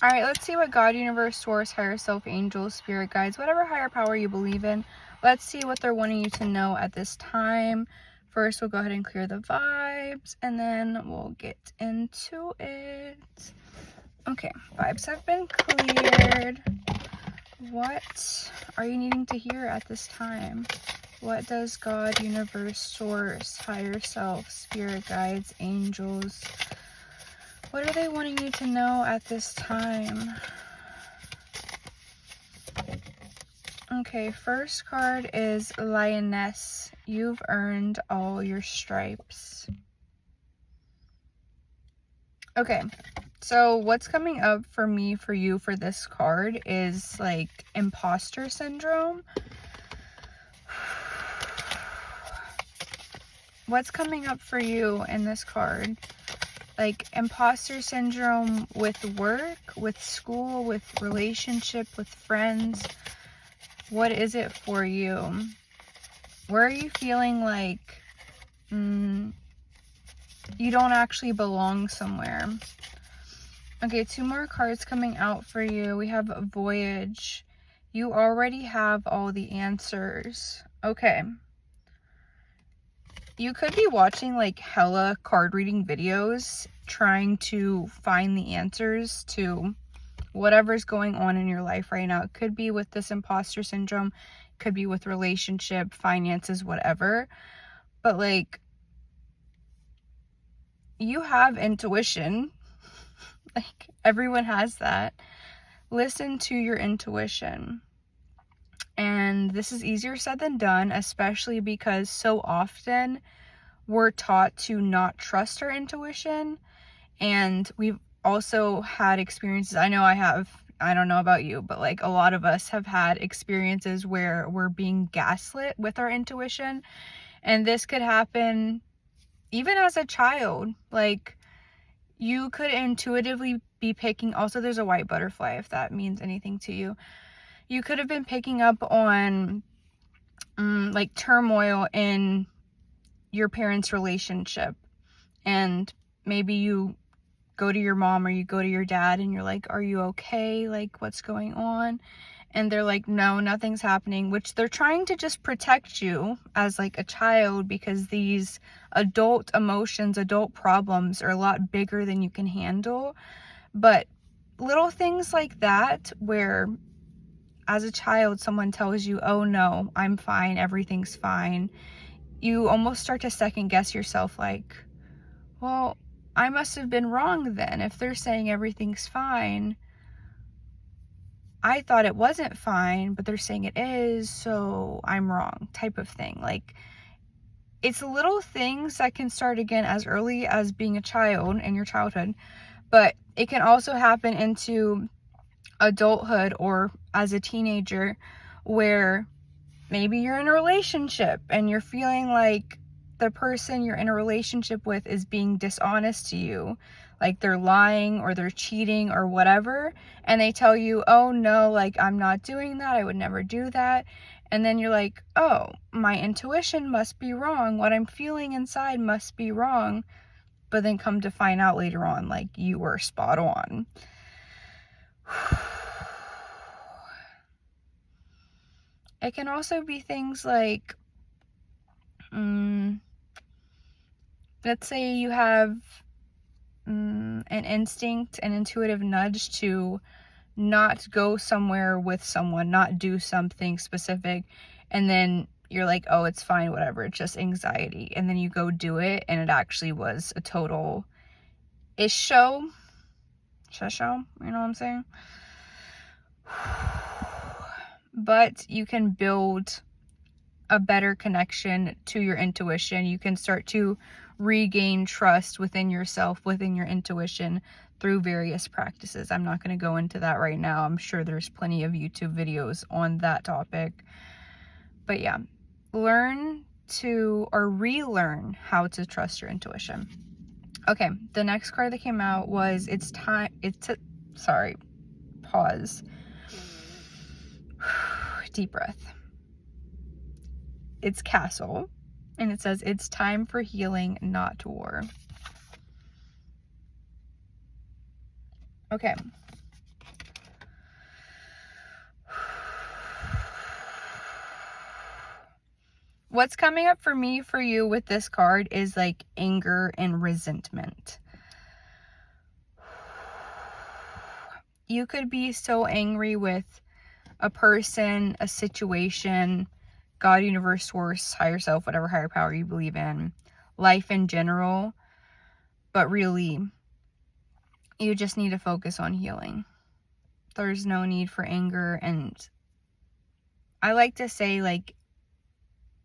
All right, let's see what God, universe, source, higher self, angels, spirit guides, whatever higher power you believe in. Let's see what they're wanting you to know at this time. First, we'll go ahead and clear the vibes, and then we'll get into it. Okay, vibes have been cleared. What are you needing to hear at this time? What does God, universe, source, higher self, spirit guides, angels, what are they wanting you to know at this time? Okay, first card is Lioness. You've earned all your stripes. Okay, so what's coming up for me, for you, for this card is like imposter syndrome. What's coming up for you in this card? Like imposter syndrome with work, with school, with relationship, with friends. What is it for you? Where are you feeling like you don't actually belong somewhere? Okay, 2 more cards coming out for you. We have Voyage. You already have all the answers. Okay. You could be watching like hella card reading videos trying to find the answers to whatever's going on in your life right now. It could be with this imposter syndrome, could be with relationship, finances, whatever. But like, you have intuition. Like, everyone has that. Listen to your intuition. And this is easier said than done, especially because so often we're taught to not trust our intuition. And we've also had experiences, I know I have, I don't know about you, but like a lot of us have had experiences where we're being gaslit with our intuition. And this could happen even as a child. Like, you could intuitively be picking, also there's a white butterfly if that means anything to you. You could have been picking up on like turmoil in your parents' relationship, and maybe you go to your mom or you go to your dad and you're like, are you okay? Like, what's going on? And they're like, no, nothing's happening, which they're trying to just protect you as like a child, because these adult emotions, adult problems are a lot bigger than you can handle. But little things like that, where as a child someone tells you, oh no, I'm fine, everything's fine, you almost start to second guess yourself, like, well, I must have been wrong then. If they're saying everything's fine, I thought it wasn't fine, but they're saying it is, so I'm wrong, type of thing. Like, it's little things that can start again as early as being a child in your childhood, but it can also happen into adulthood or as a teenager, where maybe you're in a relationship and you're feeling like the person you're in a relationship with is being dishonest to you, like they're lying or they're cheating or whatever, and they tell you, oh no, like, I'm not doing that, I would never do that. And then you're like, oh, my intuition must be wrong, what I'm feeling inside must be wrong. But then come to find out later on, like, you were spot on. It can also be things like, let's say you have an instinct, an intuitive nudge to not go somewhere with someone, not do something specific, and then you're like, oh, it's fine, whatever, it's just anxiety. And then you go do it, and it actually was a total show, you know what I'm saying? But you can build a better connection to your intuition. You can start to regain trust within yourself, within your intuition, through various practices. I'm not going to go into that right now. I'm sure there's plenty of YouTube videos on that topic. But yeah, learn to, or relearn how to trust your intuition. Okay, the next card that came out was pause. Deep breath. It's Castle, and it says, it's time for healing, not war. Okay, what's coming up for me for you with this card is like anger and resentment. You could be so angry with a person, a situation, God, universe, source, higher self, whatever higher power you believe in, life in general, but really, you just need to focus on healing. There's no need for anger, and I like to say, like,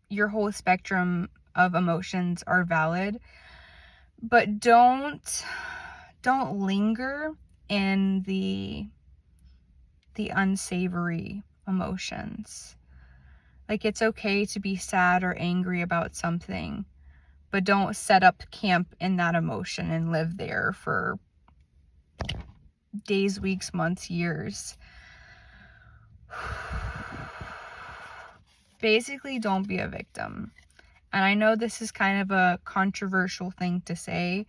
your whole spectrum of emotions are valid, but don't linger in the unsavory emotions. Like, it's okay to be sad or angry about something, but don't set up camp in that emotion and live there for days, weeks, months, years. Basically, don't be a victim. And I know this is kind of a controversial thing to say,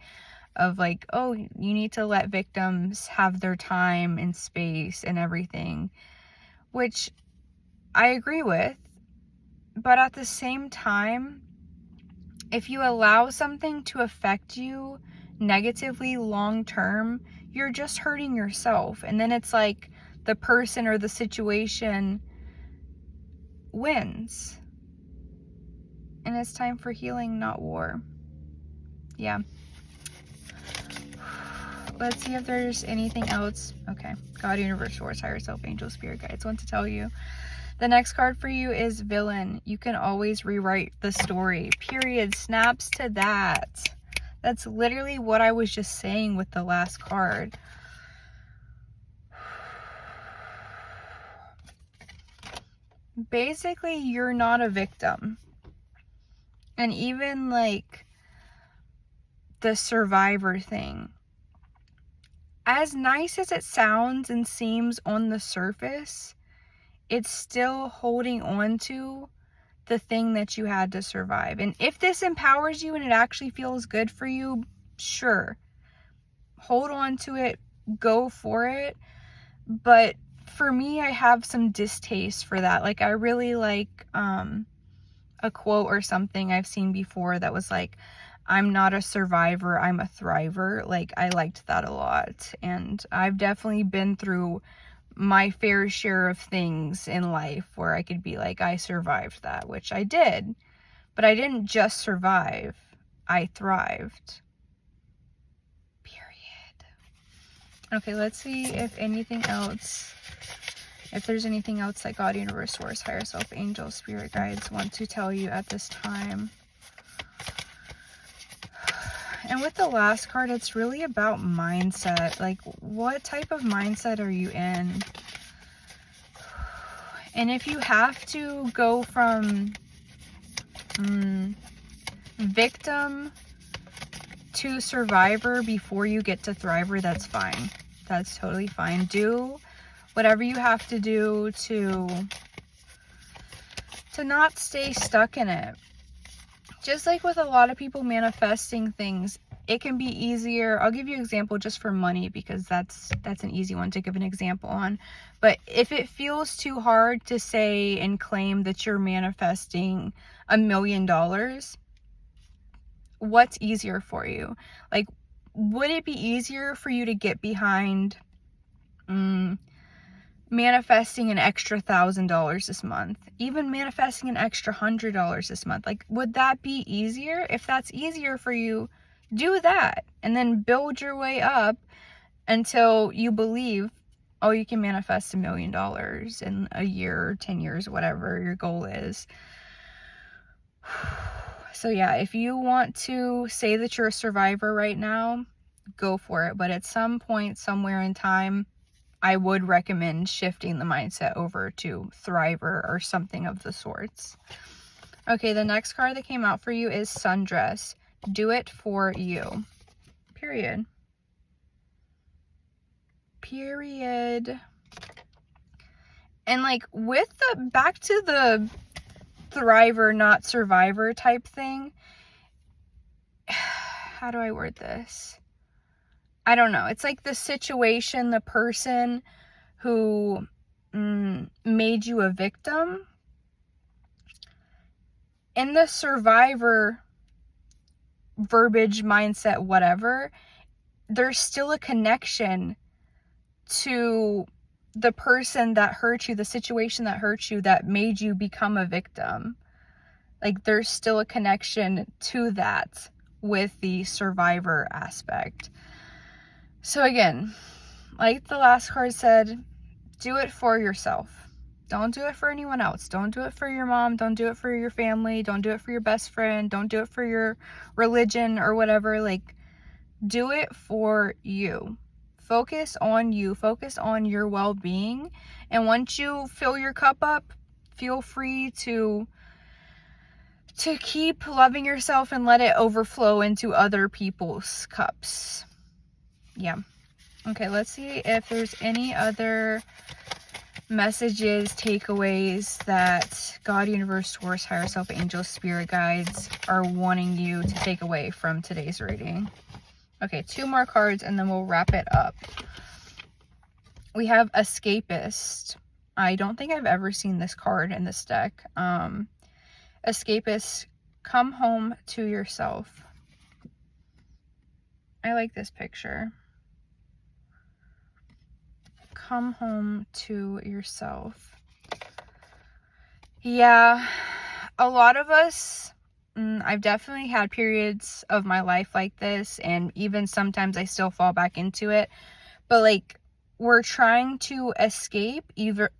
of like, oh, you need to let victims have their time and space and everything, which I agree with. But at the same time, if you allow something to affect you negatively long term, you're just hurting yourself. And then it's like the person or the situation wins. And it's time for healing, not war. Yeah. Let's see if there's anything else. Okay. God, universe, source, higher self, angel, spirit guides want to tell you. The next card for you is villain. You can always rewrite the story. Period. Snaps to that. That's literally what I was just saying with the last card. Basically, you're not a victim. And even like the survivor thing, as nice as it sounds and seems on the surface, it's still holding on to the thing that you had to survive. And if this empowers you and it actually feels good for you, sure, hold on to it, go for it. But for me, I have some distaste for that. Like, I really like a quote or something I've seen before that was like, I'm not a survivor, I'm a thriver. Like, I liked that a lot. And I've definitely been through my fair share of things in life where I could be like, I survived that, which I did. But I didn't just survive, I thrived. Period. Okay, let's see if anything else, if there's anything else that God, universe, source, higher self, angels, spirit guides want to tell you at this time. And with the last card, it's really about mindset. Like, what type of mindset are you in? And if you have to go from victim to survivor before you get to thriver, that's fine. That's totally fine. Do whatever you have to do to not stay stuck in it. Just like with a lot of people manifesting things, it can be easier. I'll give you an example just for money, because that's an easy one to give an example on. But if it feels too hard to say and claim that you're manifesting $1 million, what's easier for you? Like, would it be easier for you to get behind manifesting an extra $1,000 this month, even manifesting an extra $100 this month? Like, would that be easier? If that's easier for you, do that, and then build your way up until you believe, oh, you can manifest $1 million in a year, 10 years, whatever your goal is. So yeah, if you want to say that you're a survivor right now, go for it. But at some point, somewhere in time, I would recommend shifting the mindset over to thriver or something of the sorts. Okay, the next card that came out for you is Sundress. Do it for you. Period. Period. And like, with the back to the thriver, not survivor type thing, how do I word this? I don't know. It's like the situation, the person who made you a victim, in the survivor verbiage, mindset, whatever, there's still a connection to the person that hurt you, the situation that hurt you, that made you become a victim. Like, there's still a connection to that with the survivor aspect. So again, like the last card said, do it for yourself. Don't do it for anyone else. Don't do it for your mom. Don't do it for your family. Don't do it for your best friend. Don't do it for your religion or whatever. Like, do it for you. Focus on you. Focus on your well-being. And once you fill your cup up, feel free to keep loving yourself and let it overflow into other people's cups. Yeah. Okay, let's see if there's any other messages, takeaways that God, universe, source, higher self, angels, spirit guides are wanting you to take away from today's reading. Okay, 2 more cards and then we'll wrap it up. We have Escapist. I don't think I've ever seen this card in this deck. Escapist, come home to yourself. I like this picture. Come home to yourself. Yeah, a lot of us, I've definitely had periods of my life like this, and even sometimes I still fall back into it, but like, we're trying to escape either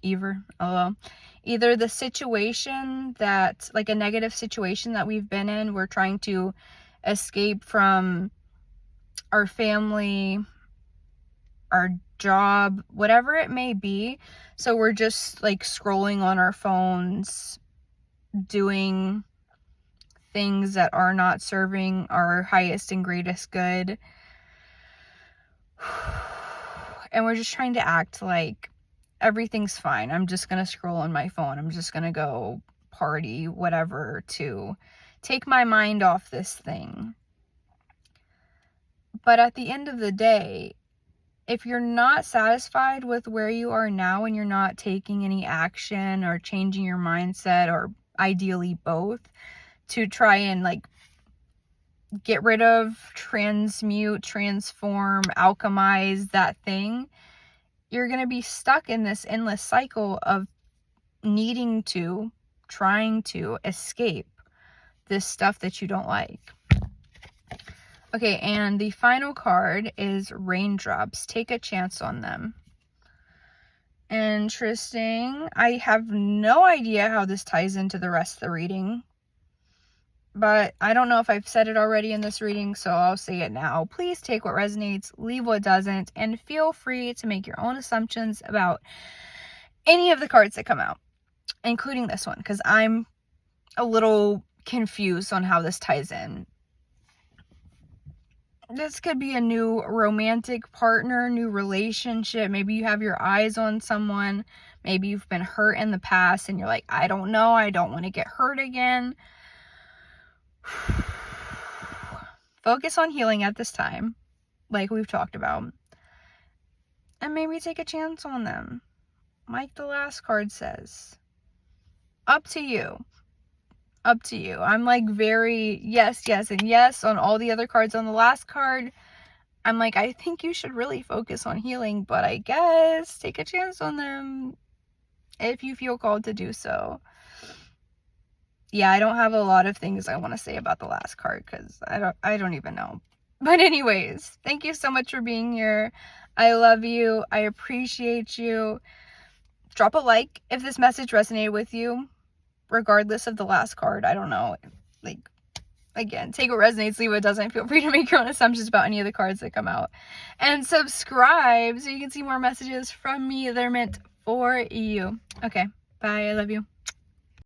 the situation that, like a negative situation that we've been in. We're trying to escape from our family, our job, whatever it may be. So we're just like scrolling on our phones, doing things that are not serving our highest and greatest good. And we're just trying to act like everything's fine. I'm just going to scroll on my phone. I'm just going to go party, whatever, to take my mind off this thing. But at the end of the day, if you're not satisfied with where you are now and you're not taking any action or changing your mindset, or ideally both, to try and like get rid of, transmute, transform, alchemize that thing, you're going to be stuck in this endless cycle of trying to escape this stuff that you don't like. Okay, and the final card is Raindrops. Take a chance on them. Interesting. I have no idea how this ties into the rest of the reading, but I don't know if I've said it already in this reading, so I'll say it now. Please take what resonates, leave what doesn't, and feel free to make your own assumptions about any of the cards that come out, including this one, because I'm a little confused on how this ties in. This could be a new romantic partner, new relationship. Maybe you have your eyes on someone. Maybe you've been hurt in the past and you're like, I don't know, I don't want to get hurt again. Focus on healing at this time, like we've talked about. And maybe take a chance on them, like the last card says. Up to you. Up to you. I'm like very yes, and yes on all the other cards. On the last card, I'm like, I think you should really focus on healing, but I guess take a chance on them if you feel called to do so. Yeah, I don't have a lot of things I want to say about the last card because I don't even know. But anyways, thank you so much for being here. I love you. I appreciate you. Drop a like if this message resonated with you, regardless of the last card. I don't know. Like, again, take what resonates, leave what doesn't. Feel free to make your own assumptions about any of the cards that come out. And subscribe so you can see more messages from me that are meant for you. Okay, bye. I love you.